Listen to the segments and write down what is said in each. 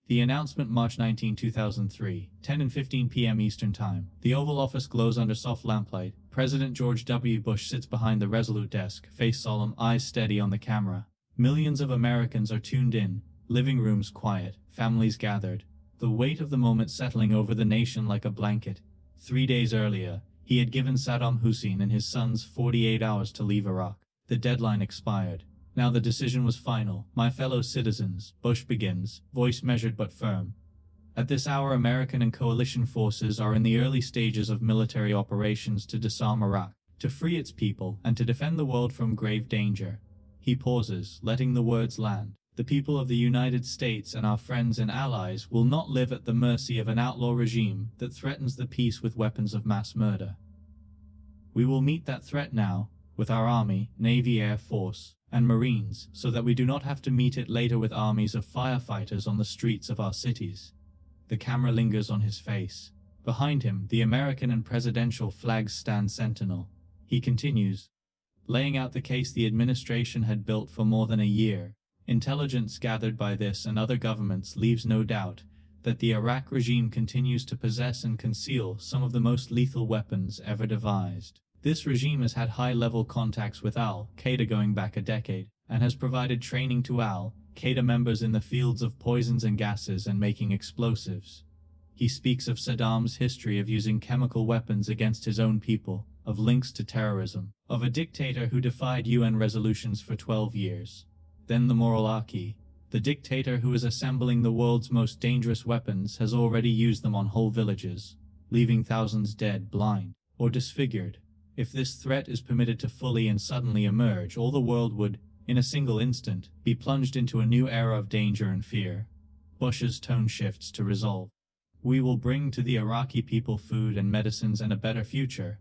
The announcement, March 19, 2003, 10:15 p.m. Eastern Time. The Oval Office glows under soft lamplight. President George W. Bush sits behind the resolute desk, face solemn, eyes steady on the camera. Millions of Americans are tuned in, living rooms quiet, families gathered, the weight of the moment settling over the nation like a blanket. 3 days earlier, he had given Saddam Hussein and his sons 48 hours to leave Iraq. The deadline expired. Now the decision was final. My fellow citizens, Bush begins, voice measured but firm. At this hour, American and coalition forces are in the early stages of military operations to disarm Iraq, to free its people, and to defend the world from grave danger. He pauses, letting the words land. The people of the United States and our friends and allies will not live at the mercy of an outlaw regime that threatens the peace with weapons of mass murder. We will meet that threat now, with our Army, Navy, Air Force, and Marines, so that we do not have to meet it later with armies of firefighters on the streets of our cities. The camera lingers on his face. Behind him, the American and presidential flags stand sentinel. He continues, laying out the case the administration had built for more than a year. Intelligence gathered by this and other governments leaves no doubt that the Iraq regime continues to possess and conceal some of the most lethal weapons ever devised. This regime has had high-level contacts with al-Qaeda going back a decade, and has provided training to al-Qaeda members in the fields of poisons and gases and making explosives. He speaks of Saddam's history of using chemical weapons against his own people, of links to terrorism, of a dictator who defied UN resolutions for 12 years. Then the Iraqi, the dictator who is assembling the world's most dangerous weapons, has already used them on whole villages, leaving thousands dead, blind, or disfigured. If this threat is permitted to fully and suddenly emerge, all the world would, in a single instant, be plunged into a new era of danger and fear. Bush's tone shifts to resolve. We will bring to the Iraqi people food and medicines and a better future,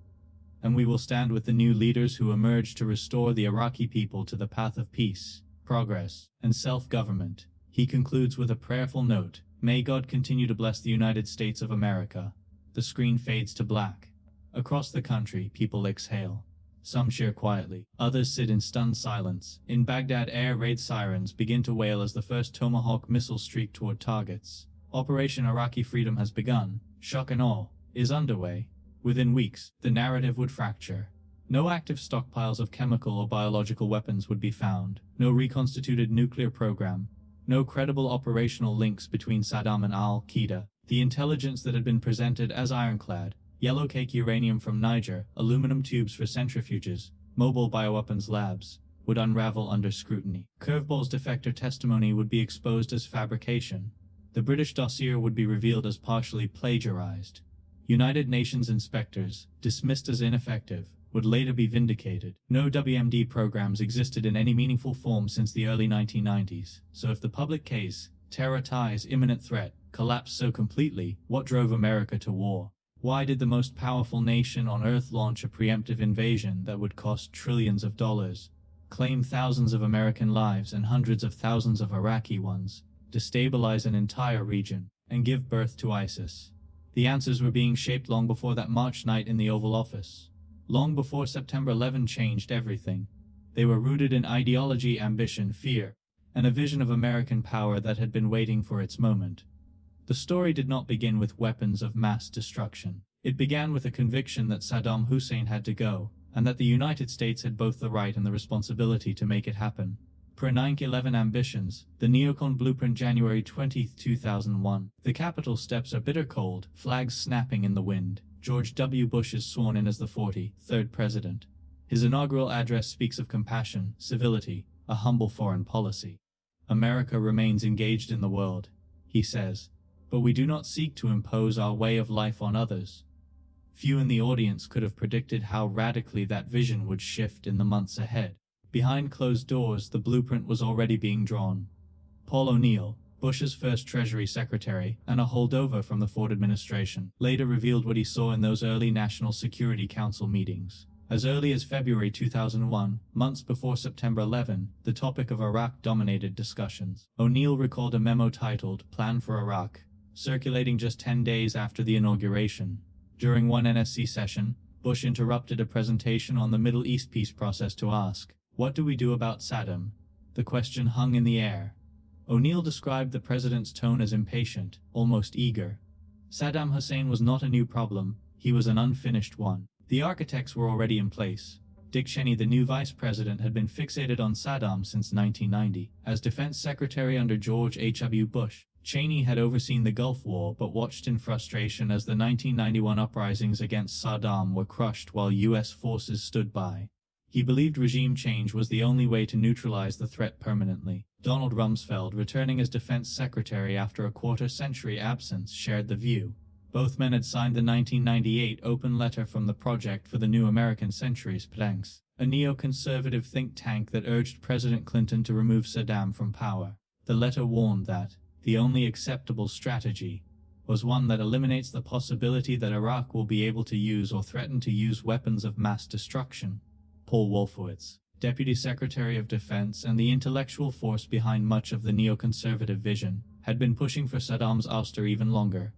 and we will stand with the new leaders who emerge to restore the Iraqi people to the path of peace, progress, and self-government. He concludes with a prayerful note, "May God continue to bless the United States of America." The screen fades to black. Across the country, people exhale. Some cheer quietly, others sit in stunned silence. In Baghdad, air raid sirens begin to wail as the first Tomahawk missiles streak toward targets. Operation Iraqi Freedom has begun. Shock and awe is underway. Within weeks, the narrative would fracture. No active stockpiles of chemical or biological weapons would be found, no reconstituted nuclear program, no credible operational links between Saddam and al-Qaeda. The intelligence that had been presented as ironclad, yellow cake uranium from Niger, aluminum tubes for centrifuges, mobile bioweapons labs, would unravel under scrutiny. Curveball's defector testimony would be exposed as fabrication. The British dossier would be revealed as partially plagiarized. United Nations inspectors, dismissed as ineffective, would later be vindicated. No WMD programs existed in any meaningful form since the early 1990s, so if the public case, terror ties, imminent threat, collapsed so completely, what drove America to war? Why did the most powerful nation on Earth launch a preemptive invasion that would cost trillions of dollars, claim thousands of American lives and hundreds of thousands of Iraqi ones, destabilize an entire region, and give birth to ISIS? The answers were being shaped long before that March night in the Oval Office. Long before September 11 changed everything. They were rooted in ideology, ambition, fear, and a vision of American power that had been waiting for its moment. The story did not begin with weapons of mass destruction. It began with a conviction that Saddam Hussein had to go, and that the United States had both the right and the responsibility to make it happen. Pre-9/11 ambitions, the Neocon blueprint, January 20, 2001. The Capitol steps are bitter cold, flags snapping in the wind. George W. Bush is sworn in as the 43rd president. His inaugural address speaks of compassion, civility, a humble foreign policy. America remains engaged in the world, he says, but we do not seek to impose our way of life on others. Few in the audience could have predicted how radically that vision would shift in the months ahead. Behind closed doors, the blueprint was already being drawn. Paul O'Neill, Bush's first Treasury Secretary, and a holdover from the Ford administration, later revealed what he saw in those early National Security Council meetings. As early as February 2001, months before September 11, the topic of Iraq dominated discussions. O'Neill recalled a memo titled "Plan for Iraq," circulating just 10 days after the inauguration. During one NSC session, Bush interrupted a presentation on the Middle East peace process to ask, "What do we do about Saddam?" The question hung in the air. O'Neill described the president's tone as impatient, almost eager. Saddam Hussein was not a new problem, he was an unfinished one. The architects were already in place. Dick Cheney, the new vice president, had been fixated on Saddam since 1990. As defense secretary under George H.W. Bush, Cheney had overseen the Gulf War but watched in frustration as the 1991 uprisings against Saddam were crushed while U.S. forces stood by. He believed regime change was the only way to neutralize the threat permanently. Donald Rumsfeld, returning as defense secretary after a quarter-century absence, shared the view. Both men had signed the 1998 open letter from the Project for the New American Century's planks, a neoconservative think tank that urged President Clinton to remove Saddam from power. The letter warned that the only acceptable strategy was one that eliminates the possibility that Iraq will be able to use or threaten to use weapons of mass destruction. Paul Wolfowitz, Deputy Secretary of Defense and the intellectual force behind much of the neoconservative vision, had been pushing for Saddam's ouster even longer.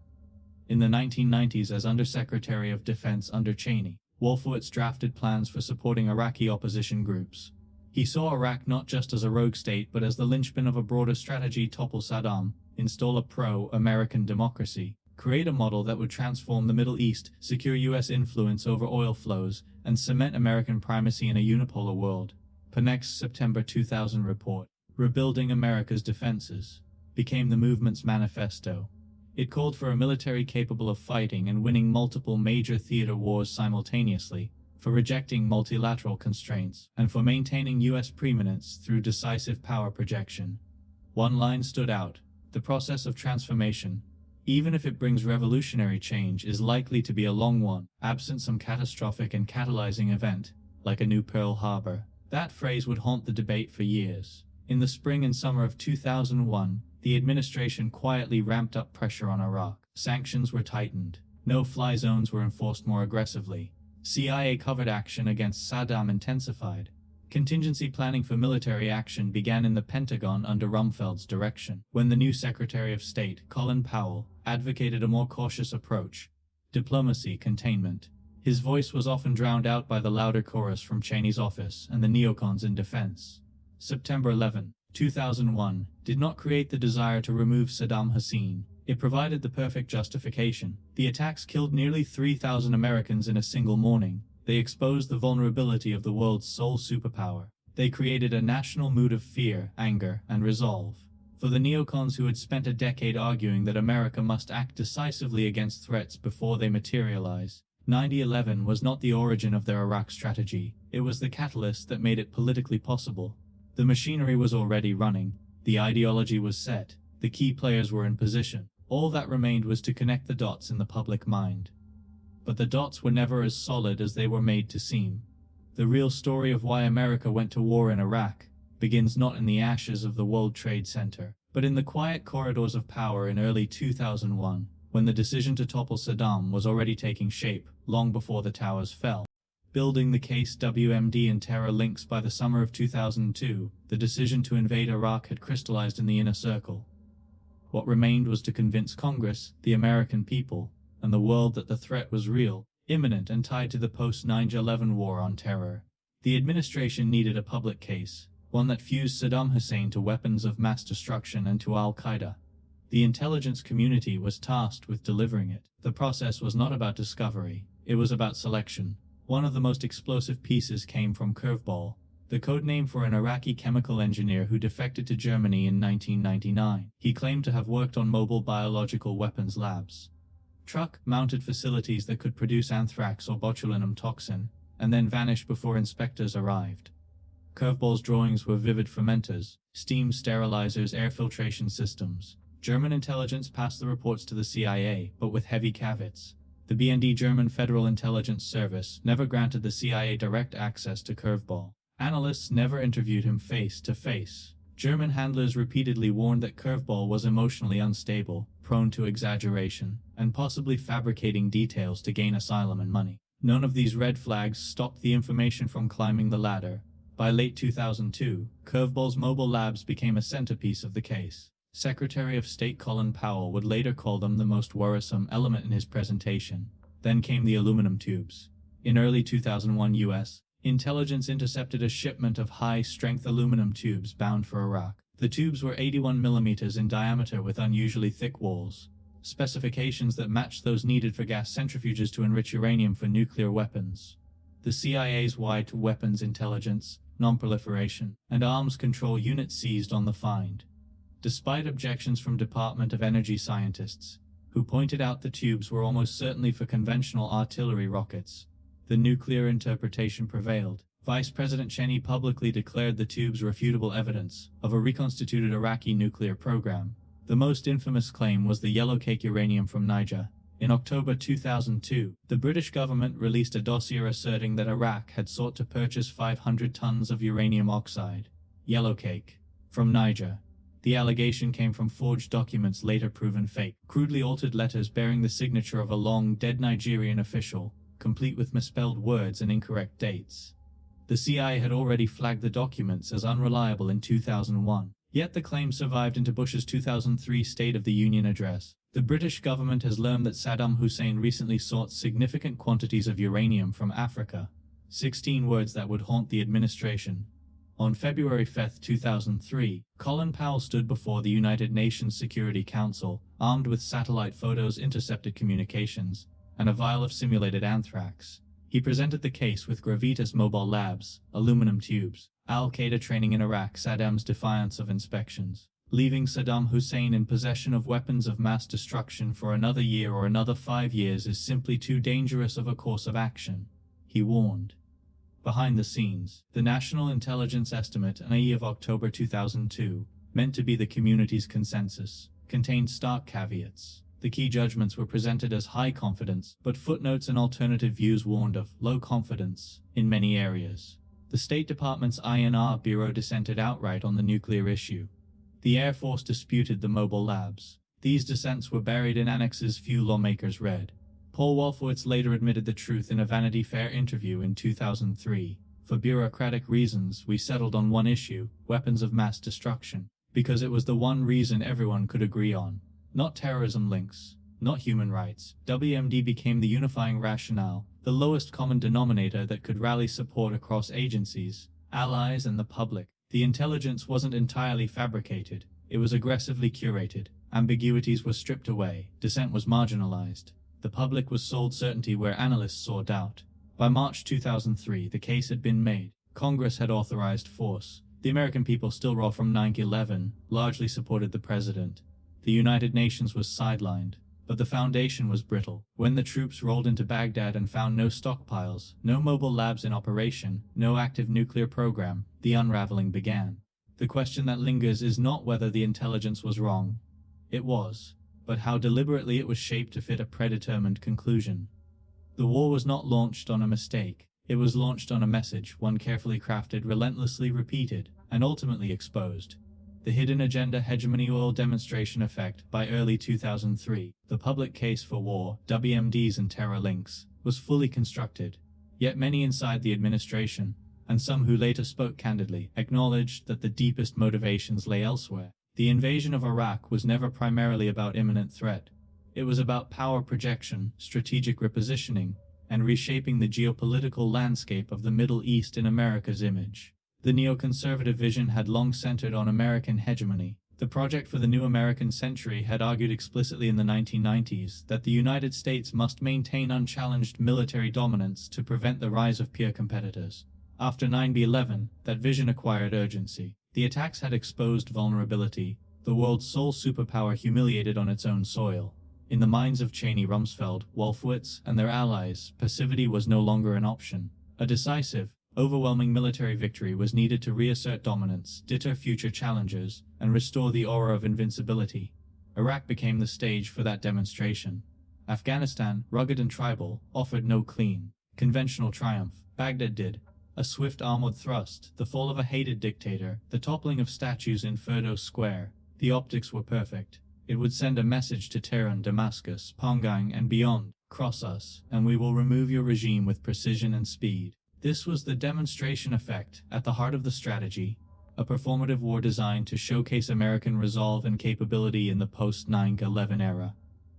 In the 1990s, as Undersecretary of Defense under Cheney, Wolfowitz drafted plans for supporting Iraqi opposition groups. He saw Iraq not just as a rogue state but as the linchpin of a broader strategy: topple Saddam, install a pro-American democracy, create a model that would transform the Middle East, secure U.S. influence over oil flows, and cement American primacy in a unipolar world. Panek's September 2000 report, Rebuilding America's Defenses, became the movement's manifesto. It called for a military capable of fighting and winning multiple major theater wars simultaneously, for rejecting multilateral constraints, and for maintaining U.S. preeminence through decisive power projection. One line stood out: the process of transformation, even if it brings revolutionary change, is likely to be a long one, absent some catastrophic and catalyzing event, like a new Pearl Harbor. That phrase would haunt the debate for years. In the spring and summer of 2001, the administration quietly ramped up pressure on Iraq. Sanctions were tightened. No-fly zones were enforced more aggressively. CIA-covered action against Saddam intensified. Contingency planning for military action began in the Pentagon under Rumsfeld's direction, when the new Secretary of State, Colin Powell, advocated a more cautious approach: diplomacy, containment. His voice was often drowned out by the louder chorus from Cheney's office and the neocons in defense. September 11, 2001, did not create the desire to remove Saddam Hussein. It provided the perfect justification. The attacks killed nearly 3,000 Americans in a single morning. They exposed the vulnerability of the world's sole superpower. They created a national mood of fear, anger, and resolve. For the neocons who had spent a decade arguing that America must act decisively against threats before they materialize, 9/11 was not the origin of their Iraq strategy. It was the catalyst that made it politically possible. The machinery was already running. The ideology was set. The key players were in position. All that remained was to connect the dots in the public mind. But the dots were never as solid as they were made to seem. The real story of why America went to war in Iraq begins not in the ashes of the World Trade Center, but in the quiet corridors of power in early 2001, when the decision to topple Saddam was already taking shape, long before the towers fell. Building the case WMD and terror links. By the summer of 2002, the decision to invade Iraq had crystallized in the inner circle. What remained was to convince Congress, the American people, and the world that the threat was real, imminent, and tied to the post-9/11 war on terror. The administration needed a public case, one that fused Saddam Hussein to weapons of mass destruction and to al-Qaeda. The intelligence community was tasked with delivering it. The process was not about discovery, it was about selection. One of the most explosive pieces came from Curveball, the code name for an Iraqi chemical engineer who defected to Germany in 1999. He claimed to have worked on mobile biological weapons labs, truck-mounted facilities that could produce anthrax or botulinum toxin, and then vanish before inspectors arrived. Curveball's drawings were vivid fermenters, steam sterilizers, air filtration systems. German intelligence passed the reports to the CIA, but with heavy caveats. The BND, German Federal Intelligence Service, never granted the CIA direct access to Curveball. Analysts never interviewed him face to face. German handlers repeatedly warned that Curveball was emotionally unstable, prone to exaggeration, and possibly fabricating details to gain asylum and money. None of these red flags stopped the information from climbing the ladder. By late 2002, Curveball's mobile labs became a centerpiece of the case. Secretary of State Colin Powell would later call them the most worrisome element in his presentation. Then came the aluminum tubes. In early 2001, U.S. intelligence intercepted a shipment of high-strength aluminum tubes bound for Iraq. The tubes were 81 millimeters in diameter with unusually thick walls, specifications that matched those needed for gas centrifuges to enrich uranium for nuclear weapons. The CIA's Wide Weapons Intelligence, Nonproliferation, and Arms Control Unit seized on the find. Despite objections from Department of Energy scientists, who pointed out the tubes were almost certainly for conventional artillery rockets, the nuclear interpretation prevailed. Vice President Cheney publicly declared the tubes refutable evidence of a reconstituted Iraqi nuclear program. The most infamous claim was the yellowcake uranium from Niger. In October 2002, the British government released a dossier asserting that Iraq had sought to purchase 500 tons of uranium oxide, yellowcake, from Niger. The allegation came from forged documents later proven fake, crudely altered letters bearing the signature of a long-dead Nigerian official, complete with misspelled words and incorrect dates. The CIA had already flagged the documents as unreliable in 2001, yet the claim survived into Bush's 2003 State of the Union address. The British government has learned that Saddam Hussein recently sought significant quantities of uranium from Africa. 16 words that would haunt the administration. On February 5, 2003, Colin Powell stood before the United Nations Security Council, armed with satellite photos, intercepted communications, and a vial of simulated anthrax. He presented the case with Gravitas Mobile Labs, aluminum tubes, al-Qaeda training in Iraq, Saddam's defiance of inspections, leaving Saddam Hussein in possession of weapons of mass destruction for another year or another 5 years is simply too dangerous of a course of action, he warned. Behind the scenes, the National Intelligence Estimate (NIE) of October 2002, meant to be the community's consensus, contained stark caveats. The key judgments were presented as high confidence, but footnotes and alternative views warned of low confidence in many areas. The State Department's INR Bureau dissented outright on the nuclear issue. The Air Force disputed the mobile labs. These dissents were buried in annexes few lawmakers read. Paul Wolfowitz later admitted the truth in a Vanity Fair interview in 2003. For bureaucratic reasons, we settled on one issue, weapons of mass destruction, because it was the one reason everyone could agree on. Not terrorism links, not human rights. WMD became the unifying rationale, the lowest common denominator that could rally support across agencies, allies, and the public. The intelligence wasn't entirely fabricated, it was aggressively curated. Ambiguities were stripped away, dissent was marginalized. The public was sold certainty where analysts saw doubt. By March 2003, the case had been made. Congress had authorized force. The American people, still raw from 9/11, largely supported the president. The United Nations was sidelined, but the foundation was brittle. When the troops rolled into Baghdad and found no stockpiles, no mobile labs in operation, no active nuclear program, the unraveling began. The question that lingers is not whether the intelligence was wrong. It was, but how deliberately it was shaped to fit a predetermined conclusion. The war was not launched on a mistake. It was launched on a message, one carefully crafted, relentlessly repeated, and ultimately exposed. The hidden agenda hegemony oil demonstration effect. By early 2003, the public case for war, WMDs and terror links, was fully constructed. Yet many inside the administration, and some who later spoke candidly, acknowledged that the deepest motivations lay elsewhere. The invasion of Iraq was never primarily about imminent threat. It was about power projection, strategic repositioning, and reshaping the geopolitical landscape of the Middle East in America's image. The neoconservative vision had long centered on American hegemony. The Project for the New American Century had argued explicitly in the 1990s that the United States must maintain unchallenged military dominance to prevent the rise of peer competitors. After 9/11, that vision acquired urgency. The attacks had exposed vulnerability, the world's sole superpower humiliated on its own soil. In the minds of Cheney, Rumsfeld, Wolfowitz, and their allies, passivity was no longer an option. A decisive, overwhelming military victory was needed to reassert dominance, deter future challengers, and restore the aura of invincibility. Iraq became the stage for that demonstration. Afghanistan, rugged and tribal, offered no clean, conventional triumph. Baghdad did. A swift armored thrust, the fall of a hated dictator, the toppling of statues in Firdos Square. The optics were perfect. It would send a message to Tehran, Damascus, Pyongyang, and beyond. Cross us, and we will remove your regime with precision and speed. This was the demonstration effect, at the heart of the strategy, a performative war designed to showcase American resolve and capability in the post-9/11 era.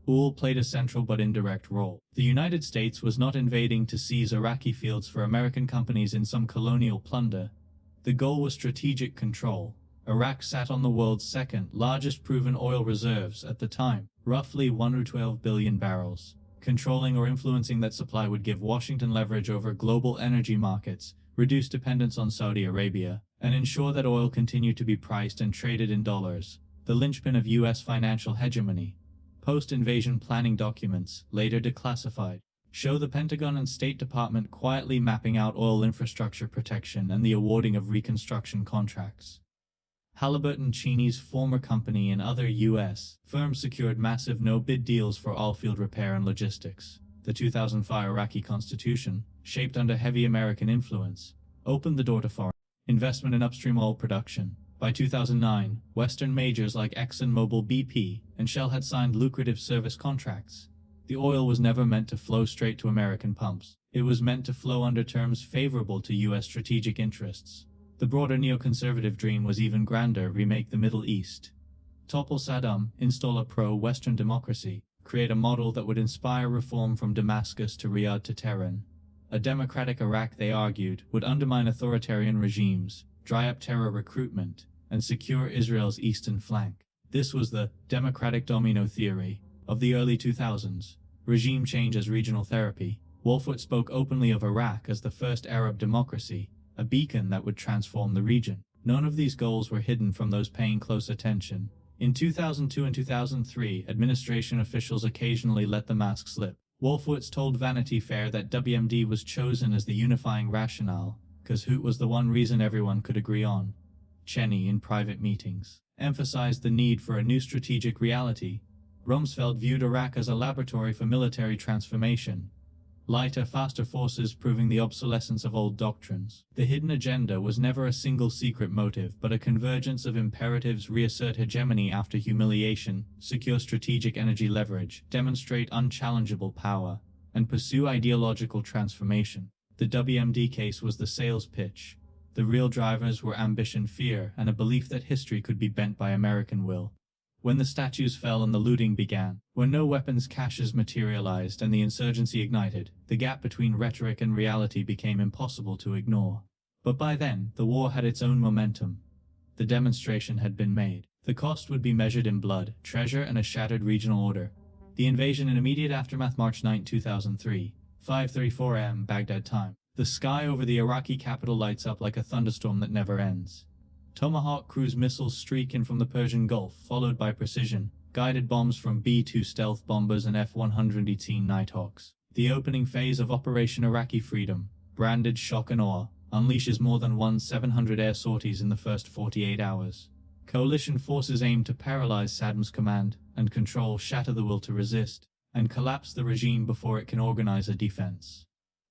UL played a central but indirect role. The United States was not invading to seize Iraqi fields for American companies in some colonial plunder. The goal was strategic control. Iraq sat on the world's second largest proven oil reserves at the time, roughly 112 billion barrels. Controlling or influencing that supply would give Washington leverage over global energy markets, reduce dependence on Saudi Arabia, and ensure that oil continued to be priced and traded in dollars, the linchpin of U.S. financial hegemony. Post-invasion planning documents, later declassified, show the Pentagon and State Department quietly mapping out oil infrastructure protection and the awarding of reconstruction contracts. Halliburton, Cheney's former company, and other U.S. firms secured massive no-bid deals for oilfield repair and logistics. The 2005 Iraqi constitution, shaped under heavy American influence, opened the door to foreign investment in upstream oil production. By 2009, Western majors like ExxonMobil, BP, and Shell had signed lucrative service contracts. The oil was never meant to flow straight to American pumps. It was meant to flow under terms favorable to U.S. strategic interests. The broader neoconservative dream was even grander: remake the Middle East. Topple Saddam, install a pro-Western democracy, create a model that would inspire reform from Damascus to Riyadh to Tehran. A democratic Iraq, they argued, would undermine authoritarian regimes, dry up terror recruitment, and secure Israel's eastern flank. This was the democratic domino theory of the early 2000s. Regime change as regional therapy. Wolfowitz spoke openly of Iraq as the first Arab democracy, a beacon that would transform the region. None of these goals were hidden from those paying close attention. In 2002 and 2003, administration officials occasionally let the mask slip. Wolfowitz told Vanity Fair that WMD was chosen as the unifying rationale, because it was the one reason everyone could agree on. Cheney, in private meetings, emphasized the need for a new strategic reality. Rumsfeld viewed Iraq as a laboratory for military transformation. Lighter, faster forces proving the obsolescence of old doctrines. The hidden agenda was never a single secret motive, but a convergence of imperatives: reassert hegemony after humiliation, secure strategic energy leverage, demonstrate unchallengeable power, and pursue ideological transformation. The WMD case was the sales pitch. The real drivers were ambition, fear, and a belief that history could be bent by American will. When the statues fell and the looting began, when no weapons caches materialized and the insurgency ignited, the gap between rhetoric and reality became impossible to ignore. But by then, the war had its own momentum. The demonstration had been made. The cost would be measured in blood, treasure, and a shattered regional order. The invasion and immediate aftermath. March 9, 2003, 5:34 am Baghdad time. The sky over the Iraqi capital lights up like a thunderstorm that never ends. Tomahawk cruise missiles streak in from the Persian Gulf, followed by precision-guided bombs from B-2 stealth bombers and F-118 Nighthawks. The opening phase of Operation Iraqi Freedom, branded Shock and Awe, unleashes more than 700 air sorties in the first 48 hours. Coalition forces aim to paralyze Saddam's command and control, shatter the will to resist, and collapse the regime before it can organize a defense.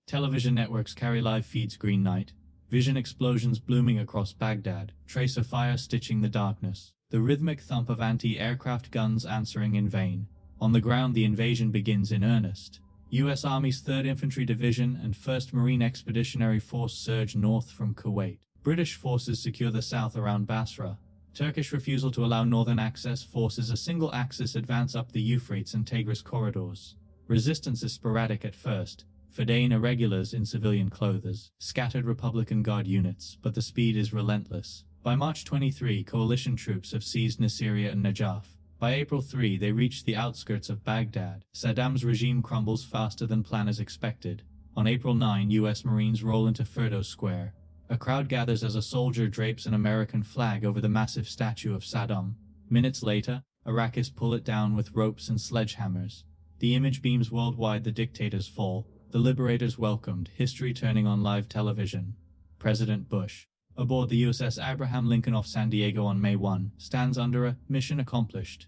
Television networks carry live feeds. Green night. Vision explosions blooming across Baghdad, trace of fire stitching the darkness. The rhythmic thump of anti-aircraft guns answering in vain. On the ground, the invasion begins in earnest. U.S. Army's 3rd Infantry Division and 1st Marine Expeditionary Force surge north from Kuwait. British forces secure the south around Basra. Turkish refusal to allow northern access forces a single-axis advance up the Euphrates and Tigris corridors. Resistance is sporadic at first. Fedayeen irregulars in civilian clothes, scattered Republican Guard units, but the speed is relentless. By March 23, coalition troops have seized Nasiriyah and Najaf. By April 3, they reach the outskirts of Baghdad. Saddam's regime crumbles faster than planners expected. On April 9, U.S. Marines roll into Firdos Square. A crowd gathers as a soldier drapes an American flag over the massive statue of Saddam. Minutes later, Iraqis pull it down with ropes and sledgehammers. The image beams worldwide. The dictators fall. The liberators welcomed, history turning on live television. President Bush, aboard the USS Abraham Lincoln off San Diego on May 1, stands under a "mission accomplished"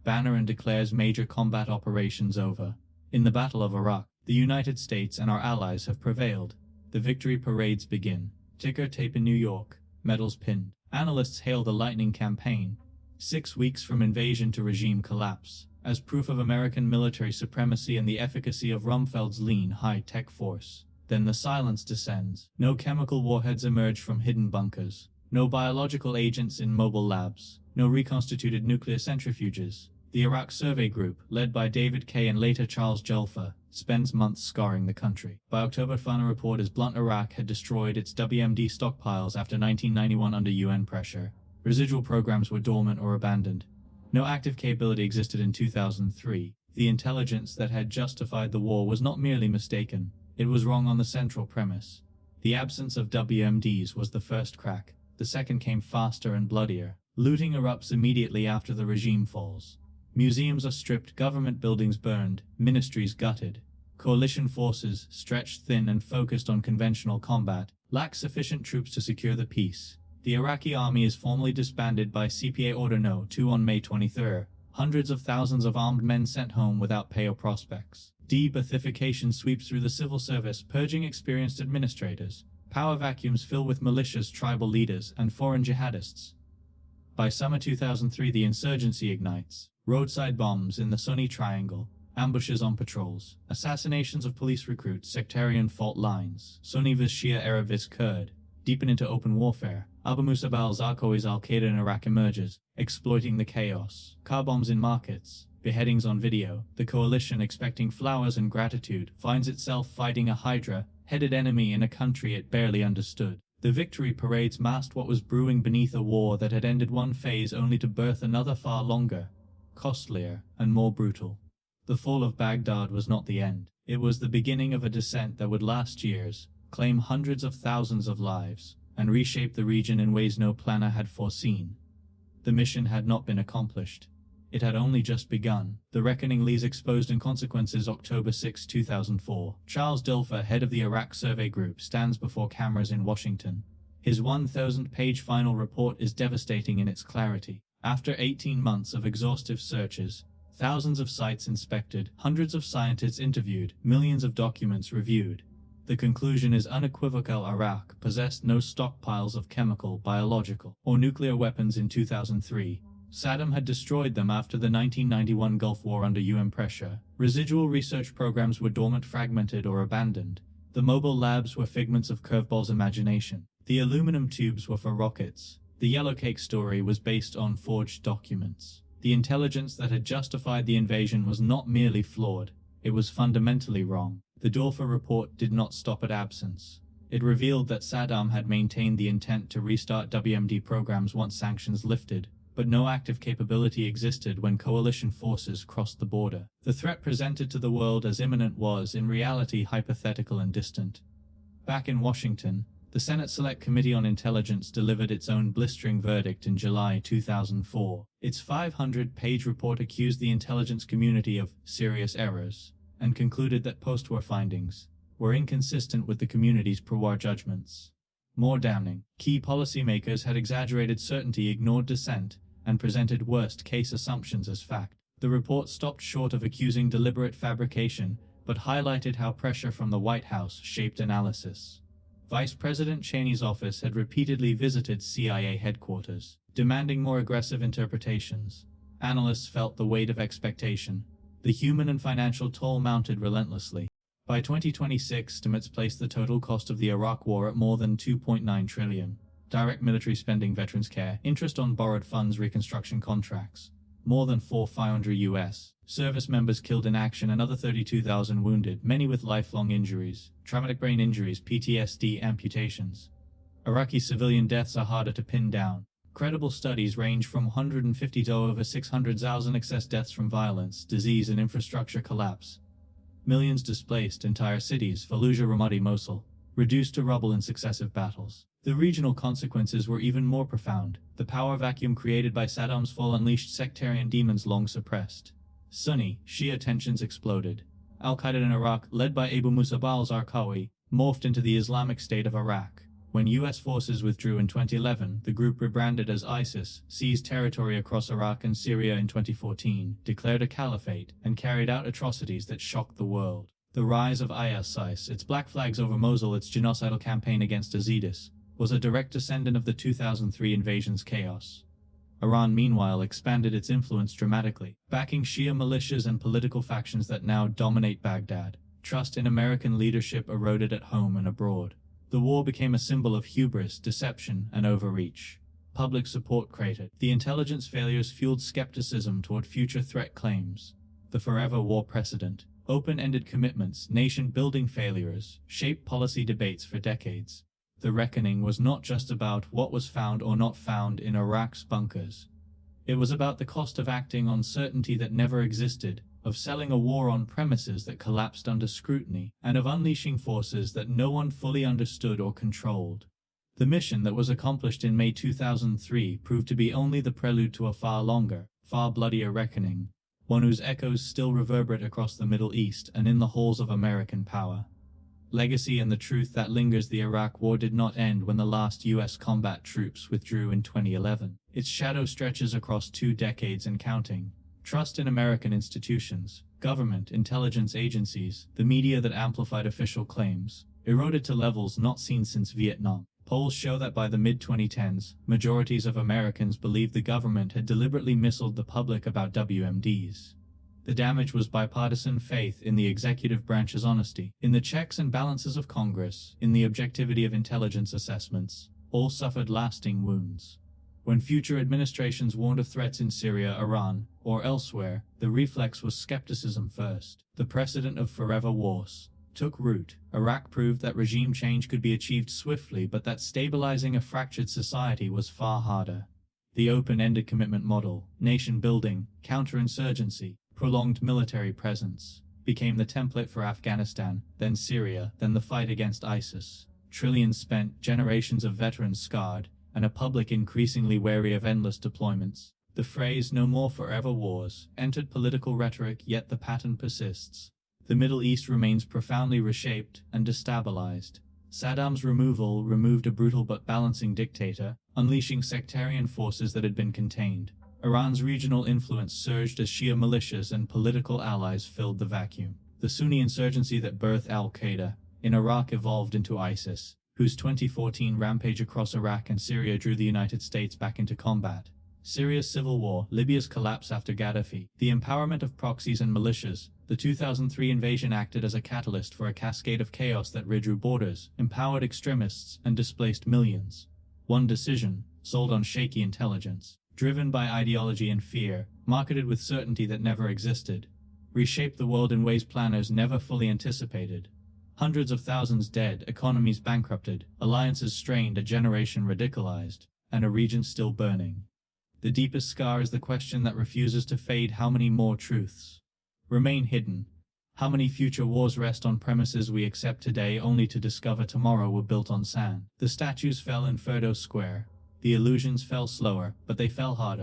banner and declares major combat operations over. In the Battle of Iraq, the United States and our allies have prevailed. The victory parades begin. Ticker tape in New York, medals pinned. Analysts hail the lightning campaign, 6 weeks from invasion to regime collapse, as proof of American military supremacy and the efficacy of Rumsfeld's lean, high-tech force. Then the silence descends. No chemical warheads emerge from hidden bunkers. No biological agents in mobile labs. No reconstituted nuclear centrifuges. The Iraq Survey Group, led by David Kay and later Charles Julfa, spends months scouring the country. By October, final report is blunt: Iraq had destroyed its WMD stockpiles after 1991 under UN pressure. Residual programs were dormant or abandoned. No active capability existed in 2003. The intelligence that had justified the war was not merely mistaken, it was wrong on the central premise. The absence of WMDs was the first crack. The second came faster and bloodier. Looting erupts immediately after the regime falls. Museums are stripped, government buildings burned, ministries gutted. Coalition forces, stretched thin and focused on conventional combat, lack sufficient troops to secure the peace. The Iraqi army is formally disbanded by CPA Order No. 2 on May 23. Hundreds of thousands of armed men sent home without pay or prospects. De-Baathification sweeps through the civil service, purging experienced administrators. Power vacuums fill with militias, tribal leaders, and foreign jihadists. By summer 2003, the insurgency ignites. Roadside bombs in the Sunni Triangle, ambushes on patrols, assassinations of police recruits, sectarian fault lines, Sunni vs Shia, Arab vs Kurd, deepen into open warfare. Abu Musab al-Zarqawi's al-Qaeda in Iraq emerges, exploiting the chaos. Car bombs in markets, beheadings on video. The coalition, expecting flowers and gratitude, finds itself fighting a Hydra-headed enemy in a country it barely understood. The victory parades masked what was brewing beneath a war that had ended one phase only to birth another far longer, costlier, and more brutal. The fall of Baghdad was not the end. It was the beginning of a descent that would last years, claim hundreds of thousands of lives, and reshape the region in ways no planner had foreseen. The mission had not been accomplished. It had only just begun. The reckoning leaves exposed in consequences. October 6, 2004. Charles Dilfer, head of the Iraq Survey Group, stands before cameras in Washington. His 1,000-page final report is devastating in its clarity. After 18 months of exhaustive searches, thousands of sites inspected, hundreds of scientists interviewed, millions of documents reviewed, the conclusion is unequivocal: Iraq possessed no stockpiles of chemical, biological, or nuclear weapons in 2003. Saddam had destroyed them after the 1991 Gulf War under UN pressure. Residual research programs were dormant, fragmented, or abandoned. The mobile labs were figments of Curveball's imagination. The aluminum tubes were for rockets. The Yellowcake story was based on forged documents. The intelligence that had justified the invasion was not merely flawed, it was fundamentally wrong. The Dilfer report did not stop at absence. It revealed that Saddam had maintained the intent to restart WMD programs once sanctions lifted, but no active capability existed when coalition forces crossed the border. The threat presented to the world as imminent was, in reality, hypothetical and distant. Back in Washington, the Senate Select Committee on Intelligence delivered its own blistering verdict in July 2004. Its 500-page report accused the intelligence community of serious errors, and concluded that post-war findings were inconsistent with the community's pre-war judgments. More damning, key policymakers had exaggerated certainty, ignored dissent, and presented worst-case assumptions as fact. The report stopped short of accusing deliberate fabrication, but highlighted how pressure from the White House shaped analysis. Vice President Cheney's office had repeatedly visited CIA headquarters, demanding more aggressive interpretations. Analysts felt the weight of expectation. The human and financial toll mounted relentlessly. By 2026, estimates placed the total cost of the Iraq War at more than $2.9 trillion. Direct military spending, veterans care, interest on borrowed funds, reconstruction contracts. More than 400 U.S. service members killed in action, another 32,000 wounded, many with lifelong injuries, traumatic brain injuries, PTSD, amputations. Iraqi civilian deaths are harder to pin down. Credible studies range from 150 to over 600,000 excess deaths from violence, disease, and infrastructure collapse. Millions displaced, entire cities, Fallujah, Ramadi, Mosul, reduced to rubble in successive battles. The regional consequences were even more profound. The power vacuum created by Saddam's fall unleashed sectarian demons long suppressed. Sunni, Shia tensions exploded. Al-Qaeda in Iraq, led by Abu Musab al-Zarqawi, morphed into the Islamic State of Iraq. When U.S. forces withdrew in 2011, the group, rebranded as ISIS, seized territory across Iraq and Syria in 2014, declared a caliphate, and carried out atrocities that shocked the world. The rise of ISIS, its black flags over Mosul, its genocidal campaign against Yazidis, was a direct descendant of the 2003 invasion's chaos. Iran, meanwhile, expanded its influence dramatically, backing Shia militias and political factions that now dominate Baghdad. Trust in American leadership eroded at home and abroad. The war became a symbol of hubris, deception, and overreach. Public support cratered. The intelligence failures fueled skepticism toward future threat claims. The forever war precedent, open-ended commitments, nation-building failures, shaped policy debates for decades. The reckoning was not just about what was found or not found in Iraq's bunkers. It was about the cost of acting on certainty that never existed, of selling a war on premises that collapsed under scrutiny, and of unleashing forces that no one fully understood or controlled. The mission that was accomplished in May 2003 proved to be only the prelude to a far longer, far bloodier reckoning, one whose echoes still reverberate across the Middle East and in the halls of American power. Legacy and the truth that lingers. The Iraq War did not end when the last U.S. combat troops withdrew in 2011. Its shadow stretches across 2 decades and counting. Trust in American institutions, government, intelligence agencies, the media that amplified official claims, eroded to levels not seen since Vietnam. Polls show that by the mid-2010s, majorities of Americans believed the government had deliberately misled the public about WMDs. The damage was bipartisan faith in the executive branch's honesty, in the checks and balances of Congress, in the objectivity of intelligence assessments. All suffered lasting wounds. When future administrations warned of threats in Syria, Iran, or elsewhere, the reflex was skepticism first. The precedent of forever wars took root. Iraq proved that regime change could be achieved swiftly, but that stabilizing a fractured society was far harder. The open-ended commitment model, nation-building, counterinsurgency, prolonged military presence, became the template for Afghanistan, then Syria, then the fight against ISIS. Trillions spent, generations of veterans scarred, and a public increasingly wary of endless deployments. The phrase "no more forever wars" entered political rhetoric, yet the pattern persists. The Middle East remains profoundly reshaped and destabilized. Saddam's removal removed a brutal but balancing dictator, unleashing sectarian forces that had been contained. Iran's regional influence surged as Shia militias and political allies filled the vacuum. The Sunni insurgency that birthed al-Qaeda in Iraq evolved into ISIS, whose 2014 rampage across Iraq and Syria drew the United States back into combat. Syria's civil war, Libya's collapse after Gaddafi, the empowerment of proxies and militias. The 2003 invasion acted as a catalyst for a cascade of chaos that redrew borders, empowered extremists, and displaced millions. One decision, sold on shaky intelligence, driven by ideology and fear, marketed with certainty that never existed, reshaped the world in ways planners never fully anticipated. Hundreds of thousands dead, economies bankrupted, alliances strained, a generation radicalized, and a region still burning. The deepest scar is the question that refuses to fade: how many more truths remain hidden? How many future wars rest on premises we accept today only to discover tomorrow were built on sand? The statues fell in Firdos Square. The illusions fell slower, but they fell harder.